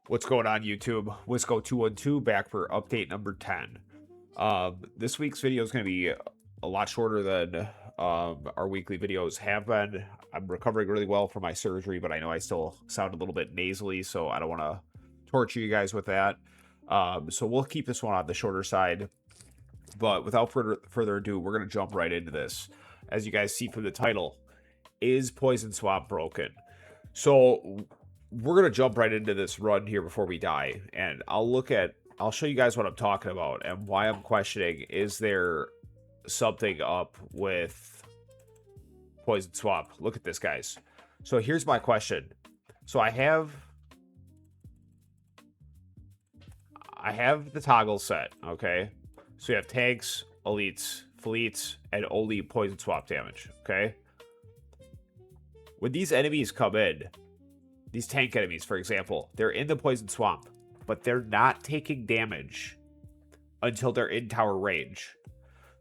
What's going on, YouTube? Wisco212 back for update number 10. This week's video is going to be a lot shorter than our weekly videos have been. I'm recovering really well from my surgery, but I know I still sound a little bit nasally, so I don't want to torture you guys with that. So we'll keep this one on the shorter side. But without further ado, we're going to jump right into this. As you guys see from the title, is Poison Swamp broken? So we're going to jump right into this run here before we die, and I'll show you guys what I'm talking about and why I'm questioning, is there something up with Poison Swamp? Look at this, guys. So here's my question. So I have the toggle set, okay? So you have tanks, elites, fleets, and only Poison Swamp damage, okay? When these enemies come in, these tank enemies, for example, they're in the Poison Swamp, but they're not taking damage until they're in tower range.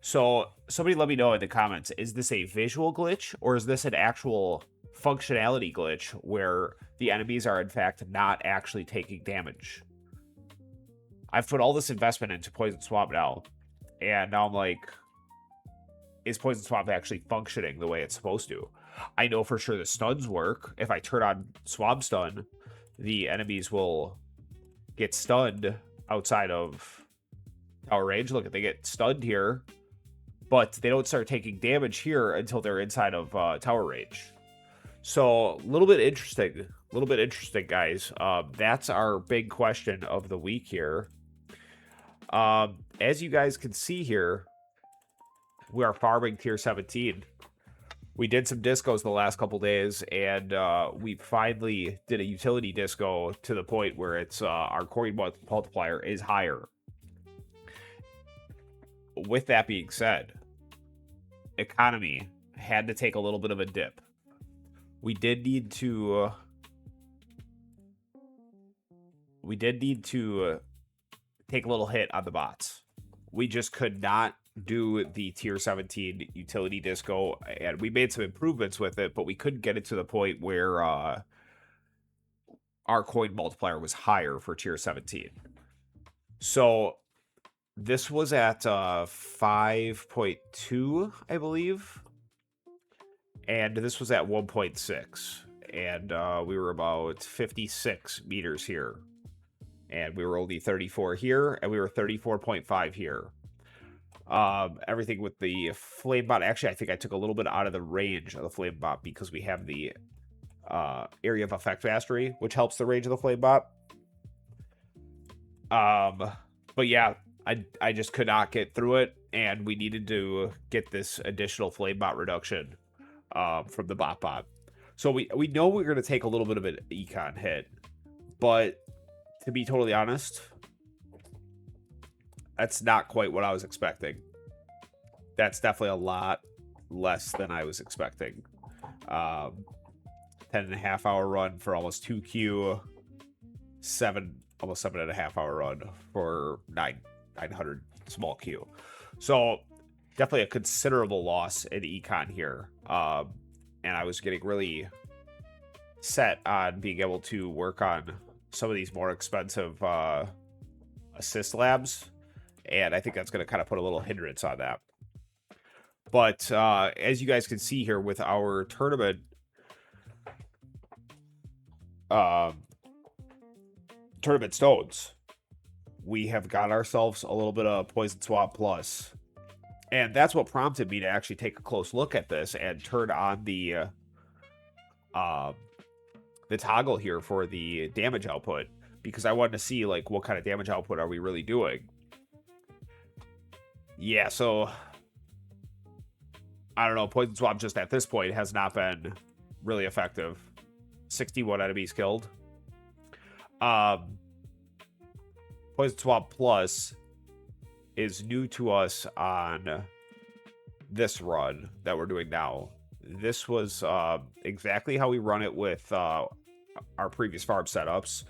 So somebody let me know in the comments, is this a visual glitch or is this an actual functionality glitch where the enemies are in fact not actually taking damage? I've put all this investment into Poison Swamp now, and now I'm like, is Poison Swamp actually functioning the way it's supposed to? I know for sure the stuns work. If I turn on Swamp Stun, the enemies will get stunned outside of tower range. Look, they get stunned here, but they don't start taking damage here until they're inside of tower range. So a little bit interesting, guys. That's our big question of the week here. As you guys can see here, we are farming tier 17. We did some discos the last couple days, and we finally did a utility disco to the point where it's our coin multiplier is higher. With that being said, economy had to take a little bit of a dip. We did need to take a little hit on the bots. We just could not do the tier 17 utility disco, and we made some improvements with it, but we couldn't get it to the point where our coin multiplier was higher for tier 17. So this was at 5.2, I believe, and this was at 1.6, and we were about 56 meters here, and we were only 34 here, and we were 34.5 here. Everything with the flame bot. Actually, I think I took a little bit out of the range of the flame bot because we have the area of effect mastery, which helps the range of the flame bot. But yeah, I just could not get through it, and we needed to get this additional flame bot reduction from the bot. So we know we're going to take a little bit of an econ hit, but to be totally honest, that's not quite what I was expecting. That's definitely a lot less than I was expecting. 10.5 hour run for almost 2Q, almost 7.5 hour run for 900 small Q. So definitely a considerable loss in econ here. And I was getting really set on being able to work on some of these more expensive assist labs. And I think that's going to kind of put a little hindrance on that. But as you guys can see here with our tournament stones, we have got ourselves a little bit of Poison Swamp Plus. And that's what prompted me to actually take a close look at this and turn on the toggle here for the damage output, because I wanted to see like what kind of damage output are we really doing. Yeah, so I don't know. Poison Swamp just at this point has not been really effective. 61 enemies killed. Poison Swamp Plus is new to us on this run that we're doing now. This was exactly how we run it with our previous farm setups.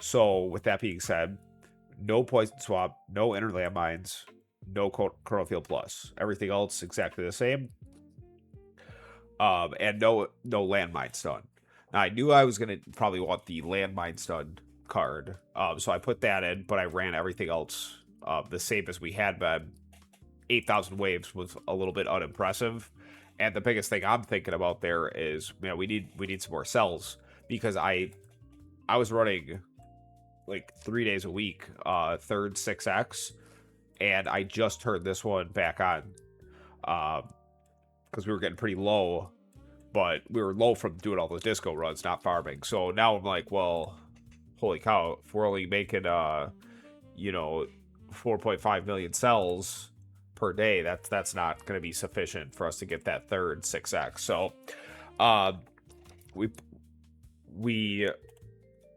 So with that being said, no Poison Swamp, no inner landmines, no Chronofield Plus. Everything else exactly the same. And no landmine stun. Now, I knew I was going to probably want the landmine stun card. So I put that in, but I ran everything else the same as we had been. 8,000 waves was a little bit unimpressive. And the biggest thing I'm thinking about there is, we need some more cells, because I was running like 3 days a week, third 6x, and I just turned this one back on because we were getting pretty low, but we were low from doing all those disco runs, not farming. So now I'm like, well, holy cow, if we're only making 4.5 million cells per day, that's not going to be sufficient for us to get that third 6x. So we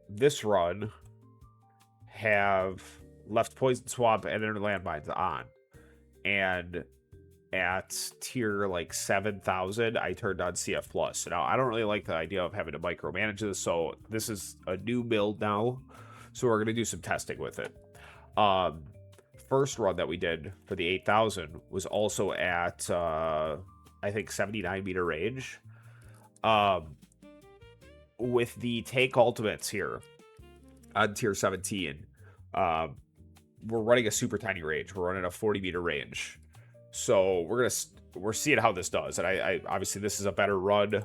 this run have left Poison Swamp and Inner Landmines on, and at tier like 7,000 I turned on CF Plus. Now I don't really like the idea of having to micromanage this, so this is a new build now, so we're going to do some testing with it. First run that we did for the 8,000 was also at I think 79 meter range. With the tank ultimates here on tier 17, we're running a super tiny range. We're running a 40 meter range, so we're seeing how this does. And I obviously this is a better run.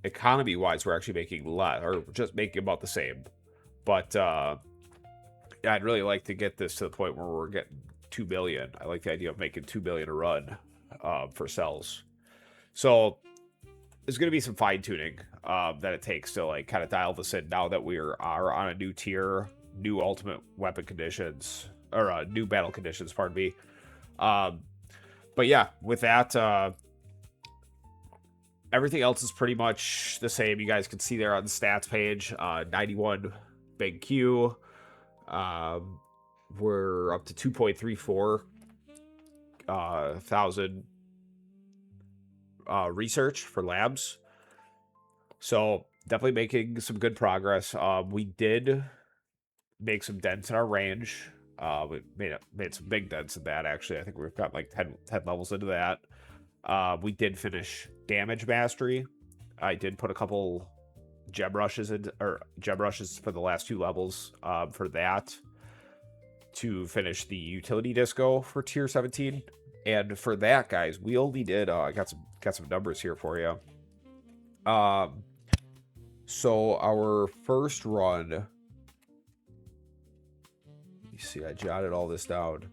Economy wise, we're actually making less, or just making about the same. But I'd really like to get this to the point where we're getting 2 billion. I like the idea of making 2 billion a run for cells. So there's going to be some fine tuning that it takes to like kind of dial this in now that we are on a new tier, new ultimate weapon conditions, or new battle conditions, pardon me. But yeah, with that, everything else is pretty much the same. You guys can see there on the stats page, 91 big Q. We're up to 2.34 thousand research for labs. So definitely making some good progress. We did make some dents in our range. We made some big dents in that, actually. I think we've got like 10 levels into that. We did finish damage mastery. I did put a couple gem rushes for the last 2 levels for that, to finish the utility disco for tier 17. And for that, guys, we only did I got some numbers here for you. So our first run, let me see, I jotted all this down.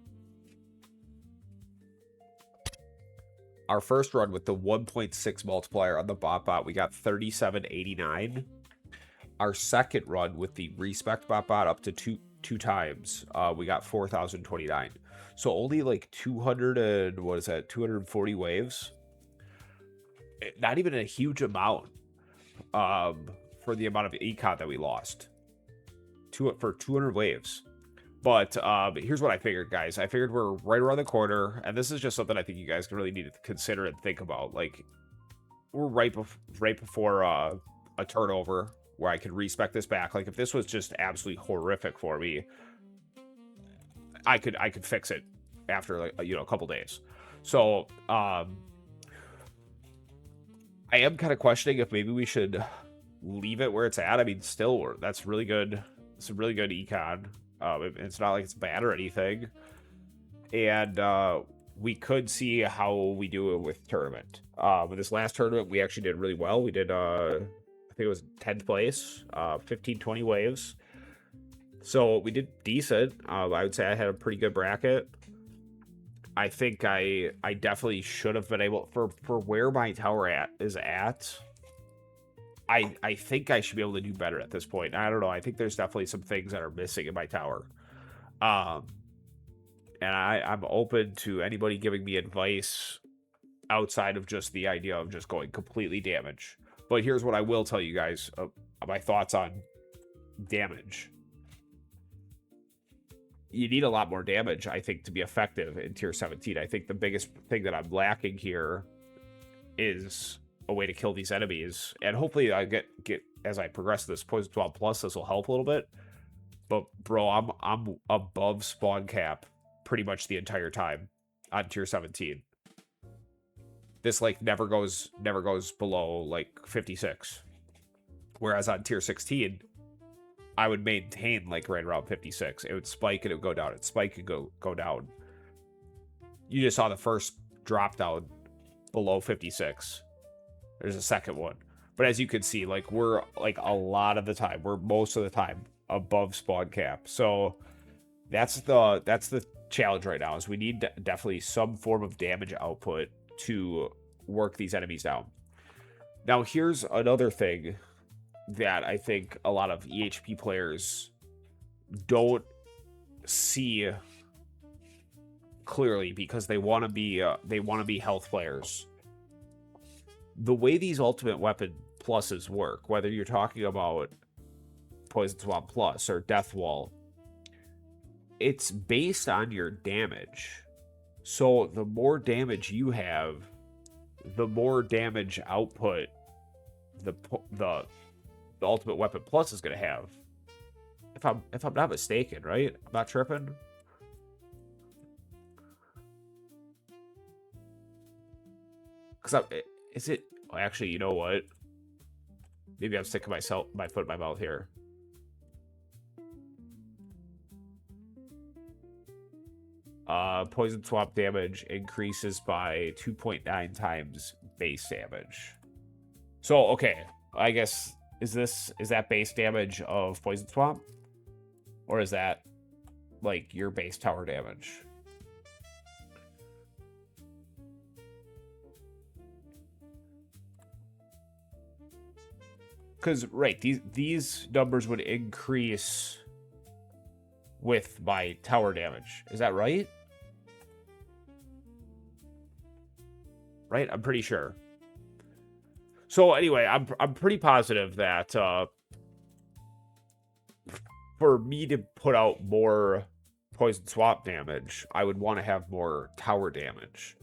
Our first run with the 1.6 multiplier on the bot, we got 3789. Our second run with the respect bot up to two times, we got 4,029. So only like 240 waves. Not even a huge amount for the amount of econ that we lost for 200 waves. But here's what I figured, guys. I figured we're right around the corner, and this is just something I think you guys really need to consider and think about. Like, we're right before a turnover where I could respec this back. Like, if this was just absolutely horrific for me, I could fix it after, like, a couple days. So I am kind of questioning if maybe we should leave it where it's at. I mean, still, that's really good. It's a really good econ. It's not like it's bad or anything. And we could see how we do it with tournament. With this last tournament, we actually did really well. We did, I think it was 10th place, 15-20 waves. So we did decent. I would say I had a pretty good bracket. I think I definitely should have been able, for where my tower is at, I think I should be able to do better at this point. I don't know. I think there's definitely some things that are missing in my tower. And I'm open to anybody giving me advice outside of just the idea of just going completely damage. But here's what I will tell you guys, my thoughts on damage. You need a lot more damage, I think, to be effective in tier 17. I think the biggest thing that I'm lacking here is a way to kill these enemies, and hopefully I get as I progress this Poison 12 plus, this will help a little bit. But bro, I'm above spawn cap pretty much the entire time on tier 17. This like never goes below like 56, whereas on tier 16 I would maintain like right around 56. It would spike and it would go down. It'd spike and go down. You just saw the first drop down below 56. There's a second one. But as you can see, like we're like a lot of the time, we're most of the time above spawn cap. So that's the challenge right now is we need definitely some form of damage output to work these enemies down. Now here's another thing that I think a lot of EHP players don't see clearly because they want to be health players. The way these ultimate weapon pluses work, whether you're talking about Poison Swamp Plus or Death Wall, it's based on your damage. So the more damage you have, the more damage output the ultimate weapon plus is going to have. If I'm not mistaken, right? I'm not tripping. Because is it? Oh, actually, you know what? Maybe I'm sticking my foot in my mouth here. Poison swamp damage increases by 2.9 times base damage. So okay, I guess is that base damage of poison swamp, or is that like your base tower damage? Because right, these numbers would increase with my tower damage. Is that right? Right, I'm pretty sure. So anyway, I'm pretty positive that for me to put out more poison swamp damage, I would want to have more tower damage.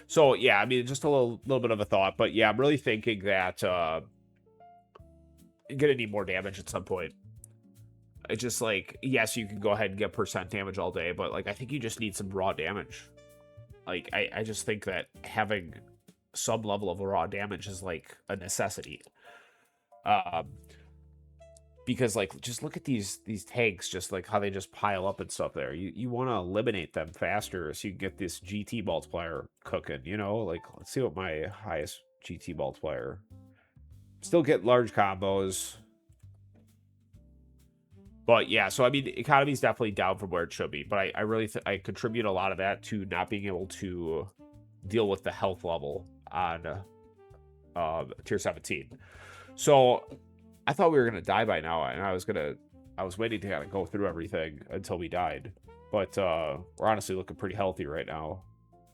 So yeah, I mean, just a little bit of a thought, but yeah, I'm really thinking that I'm gonna need more damage at some point. It's just like, yes, you can go ahead and get percent damage all day, but like I think you just need some raw damage. Like I just think that having some level of raw damage is like a necessity. Because like just look at these tanks, just like how they just pile up and stuff there. You want to eliminate them faster so you can get this GT multiplier cooking, you know? Like let's see what my highest GT multiplier. Still get large combos. But yeah, so I mean, the economy is definitely down from where it should be. But I really I contribute a lot of that to not being able to deal with the health level on tier 17. So I thought we were gonna die by now, and I was waiting to kind of go through everything until we died. But we're honestly looking pretty healthy right now.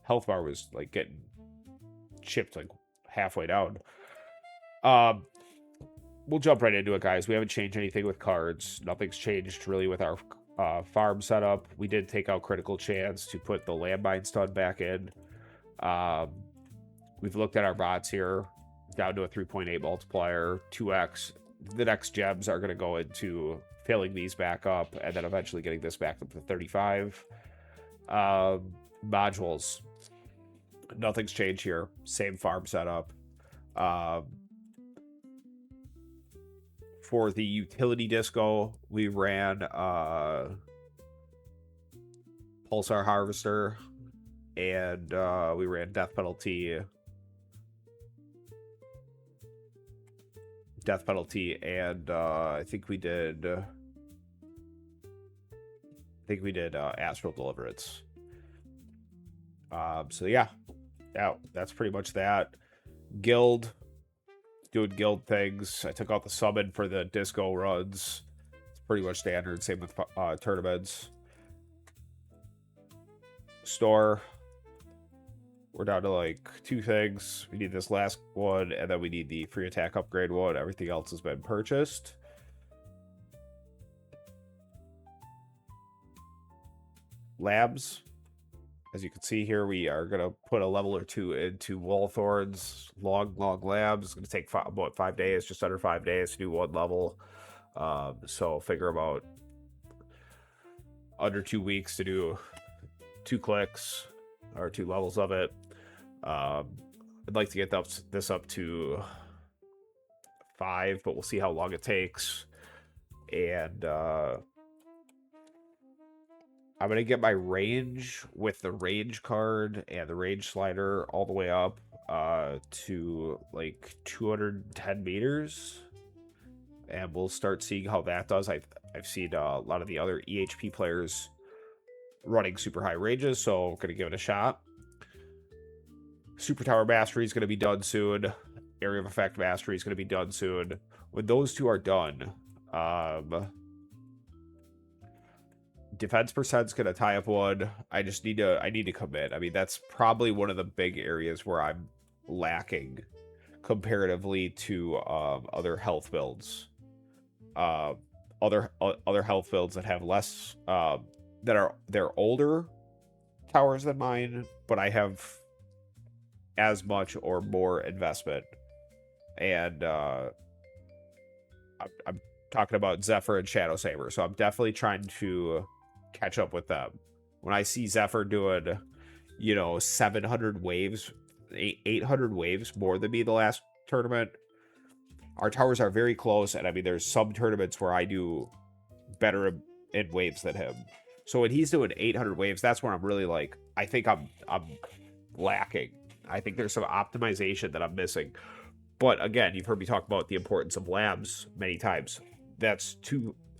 Health bar was like getting chipped like halfway down. We'll jump right into it, guys. We haven't changed anything with cards. Nothing's changed really with our farm setup. We did take out critical chance to put the landmine stun back in. We've looked at our bots here, down to a 3.8 multiplier, 2x. The next gems are going to go into filling these back up, and then eventually getting this back up to 35. Modules. Nothing's changed here. Same farm setup. For the utility disco, we ran Pulsar Harvester, and we ran Death Penalty, and I think we did Astral Deliverance. So yeah, that's pretty much that. Guild. Doing guild things. I took out the summon for the disco runs. It's pretty much standard. Same with tournaments. Store. We're down to like 2 things. We need this last one, and then we need the free attack upgrade one. Everything else has been purchased. Labs. As you can see here, we are going to put a level or 2 into Wallthorns. Long labs. It's going to take about 5 days, just under 5 days to do 1 level. So figure about under 2 weeks to do 2 clicks or 2 levels of it. I'd like to get this up to 5, but we'll see how long it takes. And I'm going to get my range with the range card and the range slider all the way up to like 210 meters. And we'll start seeing how that does. I've seen a lot of the other EHP players running super high ranges, so I'm going to give it a shot. Super Tower Mastery is going to be done soon. Area of Effect Mastery is going to be done soon. When those two are done, defense percent's going to tie up one. I need to commit. I mean, that's probably one of the big areas where I'm lacking comparatively to other health builds. Other health builds that have less they're older towers than mine, but I have as much or more investment. And I'm talking about Zephyr and Shadow Saber, so I'm definitely trying to catch up with them. When I see Zephyr doing, 700 waves, 800 waves more than me the last tournament, our towers are very close, and I mean, there's some tournaments where I do better in waves than him. So when he's doing 800 waves, that's where I'm really like, I think I'm lacking. I think there's some optimization that I'm missing. But again, you've heard me talk about the importance of labs many times. That's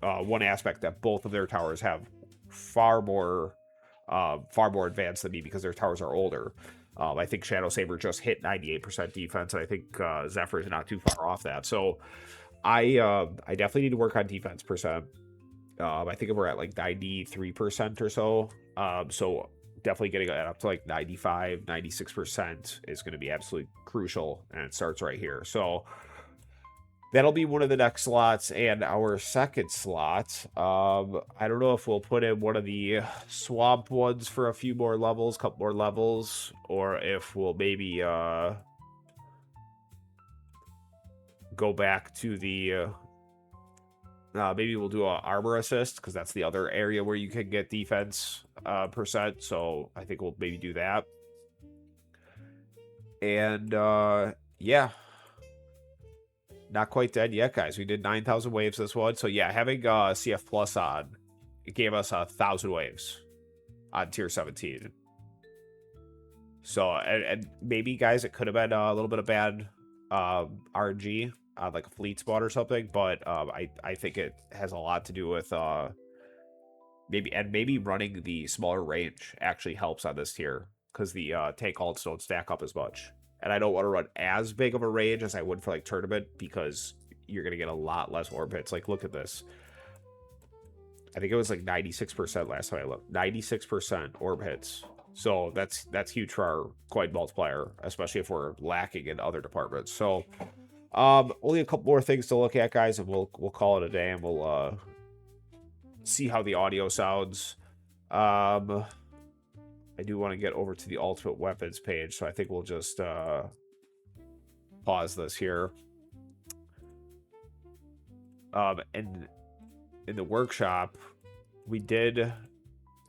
one aspect that both of their towers have far more advanced than me because their towers are older. I think Shadow Saber just hit 98% defense, and I think Zephyr is not too far off that. So I definitely need to work on defense percent. I think we're at like 93% or so. So definitely getting that up to like 95, 96% is going to be absolutely crucial, and it starts right here. So that'll be one of the next slots, and our second slot, I don't know if we'll put in one of the swamp ones for a few more levels, couple more levels, or if we'll maybe go back to the maybe we'll do a armor assist, because that's the other area where you can get defense percent. So I think we'll maybe do that. And yeah, not quite dead yet, guys. We did 9,000 waves this one. So yeah, having CF Plus on, it gave us 1,000 waves on tier 17. So, and maybe, guys, it could have been a little bit of bad RNG on like a fleet spot or something, but I think it has a lot to do with maybe running the smaller range actually helps on this tier, because the tank ults don't stack up as much. And I don't want to run as big of a range as I would for like tournament, because you're going to get a lot less orb hits. Like, look at this. I think it was like 96% last time I looked. 96% orb hits. So that's huge for our coin multiplier, especially if we're lacking in other departments. So only a couple more things to look at, guys, and we'll call it a day, and we'll see how the audio sounds. I do want to get over to the ultimate weapons page, so I think we'll just pause this here. And in the workshop, we did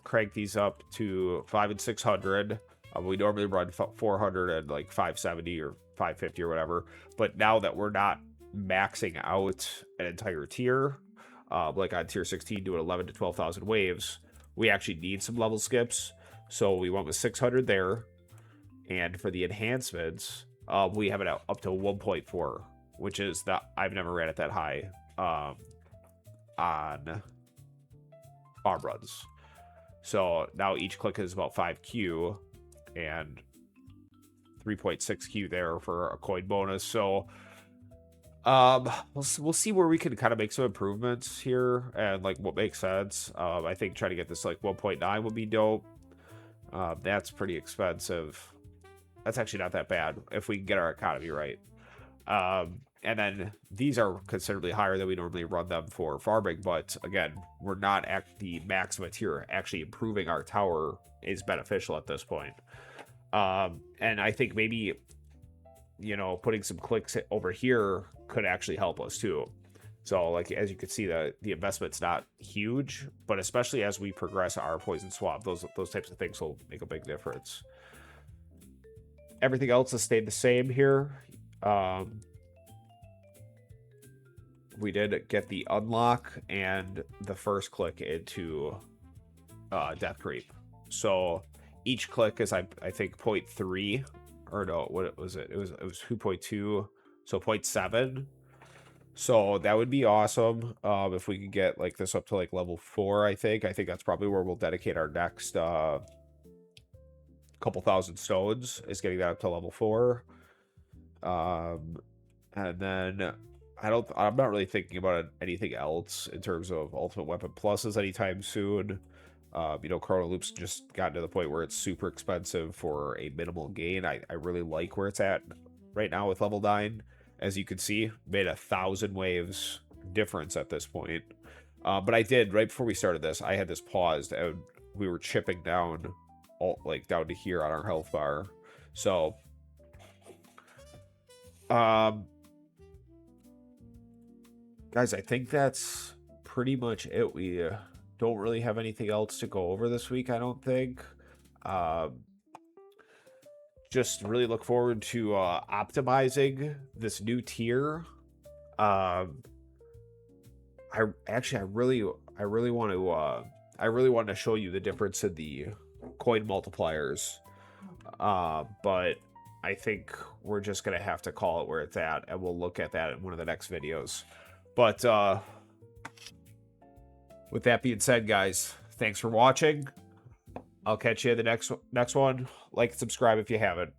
crank these up to 500 and 600. We normally run 400 and like 570 or 550 or whatever. But now that we're not maxing out an entire tier, like on tier 16 doing 11 to 12,000 waves, we actually need some level skips. So we went with 600 there. And for the enhancements, we have it up to 1.4, which is that I've never ran it that high on farm runs. So now each click is about 5Q and 3.6Q there for a coin bonus. So we'll see where we can kind of make some improvements here and like what makes sense. I think trying to get this like 1.9 would be dope. That's pretty expensive. That's actually not that bad if we can get our economy right. And then these are considerably higher than we normally run them for farming, but again, we're not at the max of a tier. Actually improving our tower is beneficial at this point. And I think maybe, putting some clicks over here could actually help us too. So like, as you can see, the investment's not huge, but especially as we progress our poison swap, those types of things will make a big difference. Everything else has stayed the same here. we did get the unlock and the first click into Death Creep. So each click is I think 0.3, or no, what was it? It was 2.2, so 0.7. So that would be awesome if we could get like this up to like level 4. I think that's probably where we'll dedicate our next couple thousand stones, is getting that up to level 4. And then I'm not really thinking about anything else in terms of Ultimate Weapon Pluses anytime soon. You know, Chrono Loop's just gotten to the point where it's super expensive for a minimal gain. I really like where it's at right now with level 9. As you can see, made 1,000 waves difference at this point. But I did, right before we started this, I had this paused, and we were chipping down, down to here on our health bar. So, guys, I think that's pretty much it. We don't really have anything else to go over this week, I don't think. Just really look forward to optimizing this new tier. I really want to show you the difference in the coin multipliers. But I think we're just gonna have to call it where it's at, and we'll look at that in one of the next videos. But with that being said, guys, thanks for watching. I'll catch you in the next one. Like and subscribe if you haven't.